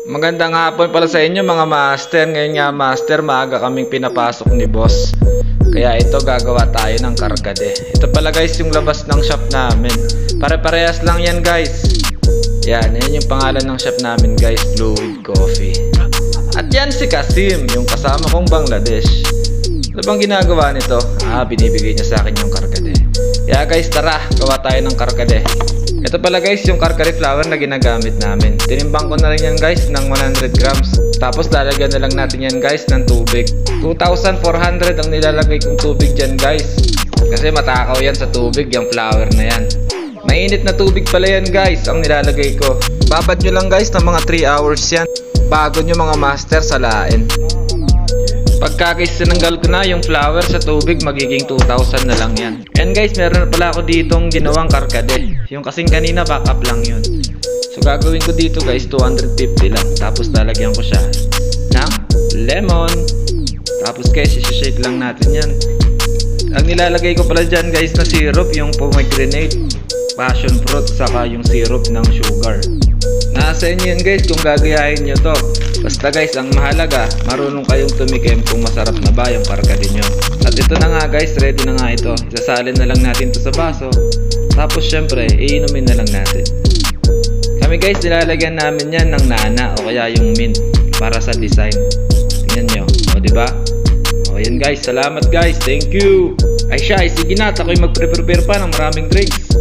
Magandang hapon pala sa inyo mga master. Ngayon nga master, maaga kaming pinapasok ni boss. Kaya ito gagawa tayo ng kargade. Ito pala guys yung labas ng shop namin. Pare-parehas lang yan guys. Yan yung pangalan ng shop namin guys, Fluid Coffee. At yan si Kasim, yung kasama kong Bangladesh. Ano bang ginagawa nito? Binibigay niya sa akin yung kargade. Kaya guys tara, gawa tayo ng kargade. Ito pala guys yung karkari flour na ginagamit namin. Tinimbang ko na rin yan guys ng 100 grams. Tapos lalagyan na lang natin yan guys ng tubig. 2,400 ang nilalagay kong tubig dyan guys. Kasi matakaw yan sa tubig, yung flour na yan. Mainit na tubig pala yan guys ang nilalagay ko. Babad nyo lang guys ng mga 3 hours yan bago nyo mga master salain. Pagka guys sinanggal ko na yung flour sa tubig, magiging 2,000 na lang yan. And guys, meron na pala ako ditong ginawang karkade. Yung kasing kanina backup lang yun. So gagawin ko dito guys 250 lang. Tapos lalagyan ko siya ng lemon. Tapos guys isi-shake lang natin yan. Ang nilalagay ko pala dyan guys na syrup, yung pomegranate, passion fruit, saka yung syrup ng sugar. Nasa inyo yan guys kung gagayahin nyo to. Basta guys, ang mahalaga, marunong kayong tumikim kung masarap na ba yung karkade nyo. At ito na nga guys, ready na nga ito. Isasalin na lang natin to sa baso. Tapos syempre, iinumin na lang natin. Kami guys, nilalagyan namin yan ng nana o kaya yung mint para sa design. Tingnan nyo, o diba? O yan guys, salamat guys, thank you. Ay siya, sige na, ako'y magprepare pa ng maraming drinks.